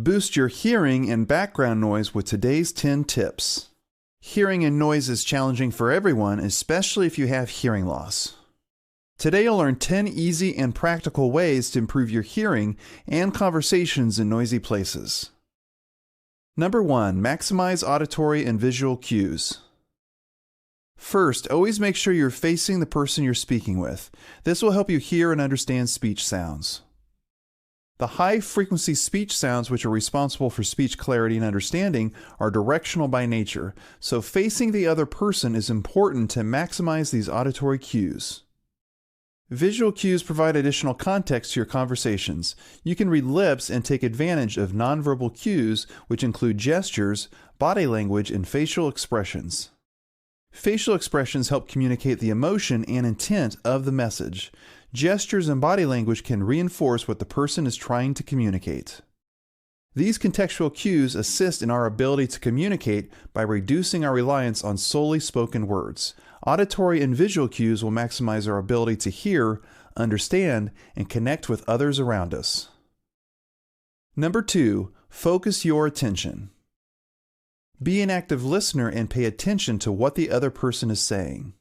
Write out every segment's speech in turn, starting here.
Boost your hearing and background noise with today's 10 tips. Hearing and noise is challenging for everyone, especially if you have hearing loss. Today you'll learn 10 easy and practical ways to improve your hearing and conversations in noisy places. Number 1. Maximize auditory and visual cues. First, always make sure you're facing the person you're speaking with. This will help you hear and understand speech sounds. The high-frequency speech sounds, which are responsible for speech clarity and understanding, are directional by nature, so facing the other person is important to maximize these auditory cues. Visual cues provide additional context to your conversations. You can read lips and take advantage of nonverbal cues, which include gestures, body language, and facial expressions. Facial expressions help communicate the emotion and intent of the message. Gestures and body language can reinforce what the person is trying to communicate. These contextual cues assist in our ability to communicate by reducing our reliance on solely spoken words. Auditory and visual cues will maximize our ability to hear, understand, and connect with others around us. Number 2, focus your attention. Be an active listener and pay attention to what the other person is saying.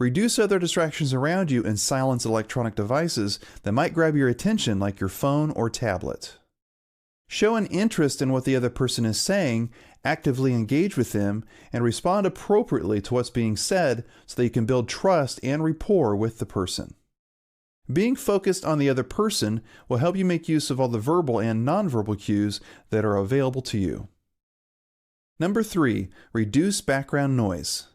Reduce other distractions around you and silence electronic devices that might grab your attention, like your phone or tablet. Show an interest in what the other person is saying, actively engage with them, and respond appropriately to what's being said so that you can build trust and rapport with the person. Being focused on the other person will help you make use of all the verbal and nonverbal cues that are available to you. Number 3, reduce background noise.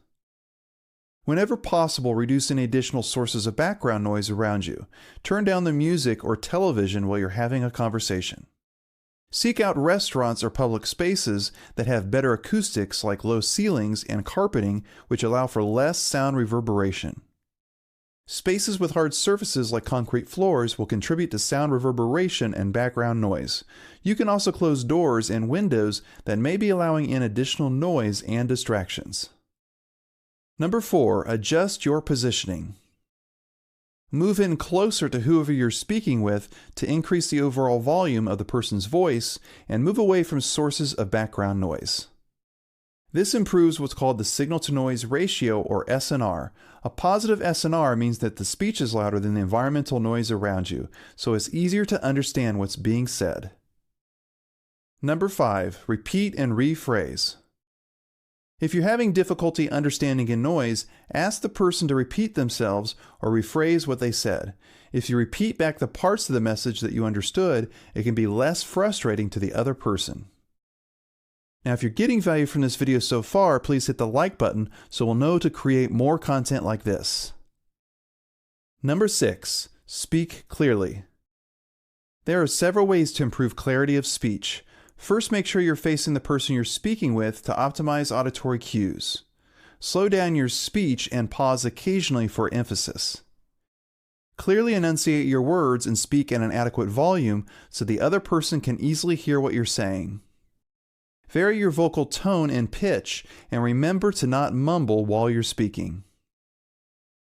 Whenever possible, reduce any additional sources of background noise around you. Turn down the music or television while you're having a conversation. Seek out restaurants or public spaces that have better acoustics, like low ceilings and carpeting, which allow for less sound reverberation. Spaces with hard surfaces like concrete floors will contribute to sound reverberation and background noise. You can also close doors and windows that may be allowing in additional noise and distractions. Number 4, adjust your positioning. Move in closer to whoever you're speaking with to increase the overall volume of the person's voice and move away from sources of background noise. This improves what's called the signal-to-noise ratio, or SNR. A positive SNR means that the speech is louder than the environmental noise around you, so it's easier to understand what's being said. Number 5, repeat and rephrase. If you're having difficulty understanding a noise, ask the person to repeat themselves or rephrase what they said. If you repeat back the parts of the message that you understood, it can be less frustrating to the other person. Now, if you're getting value from this video so far, please hit the like button so we'll know to create more content like this. Number 6, speak clearly. There are several ways to improve clarity of speech. First, make sure you're facing the person you're speaking with to optimize auditory cues. Slow down your speech and pause occasionally for emphasis. Clearly enunciate your words and speak at an adequate volume so the other person can easily hear what you're saying. Vary your vocal tone and pitch, and remember to not mumble while you're speaking.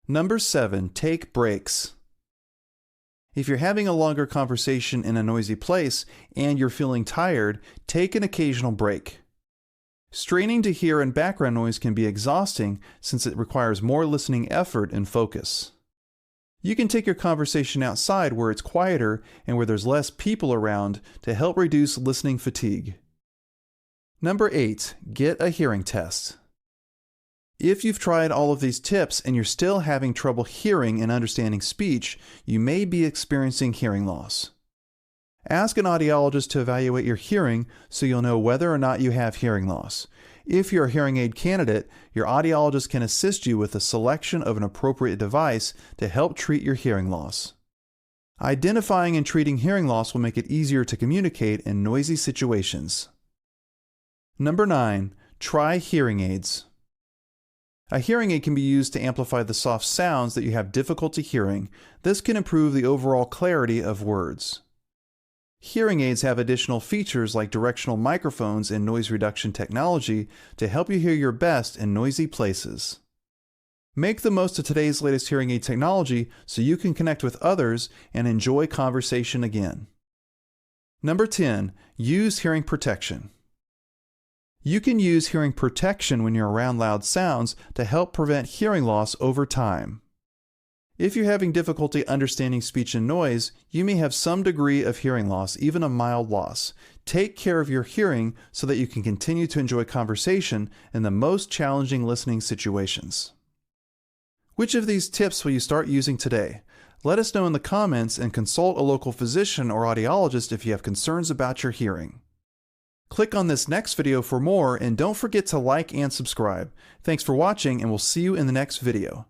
Number 7, take breaks. If you're having a longer conversation in a noisy place and you're feeling tired, take an occasional break. Straining to hear and background noise can be exhausting since it requires more listening effort and focus. You can take your conversation outside where it's quieter and where there's less people around to help reduce listening fatigue. Number 8, get a hearing test. If you've tried all of these tips and you're still having trouble hearing and understanding speech, you may be experiencing hearing loss. Ask an audiologist to evaluate your hearing so you'll know whether or not you have hearing loss. If you're a hearing aid candidate, your audiologist can assist you with the selection of an appropriate device to help treat your hearing loss. Identifying and treating hearing loss will make it easier to communicate in noisy situations. Number 9, try hearing aids. A hearing aid can be used to amplify the soft sounds that you have difficulty hearing. This can improve the overall clarity of words. Hearing aids have additional features like directional microphones and noise reduction technology to help you hear your best in noisy places. Make the most of today's latest hearing aid technology so you can connect with others and enjoy conversation again. Number 10, use hearing protection. You can use hearing protection when you're around loud sounds to help prevent hearing loss over time. If you're having difficulty understanding speech and noise, you may have some degree of hearing loss, even a mild loss. Take care of your hearing so that you can continue to enjoy conversation in the most challenging listening situations. Which of these tips will you start using today? Let us know in the comments and consult a local physician or audiologist if you have concerns about your hearing. Click on this next video for more and don't forget to like and subscribe. Thanks for watching and we'll see you in the next video.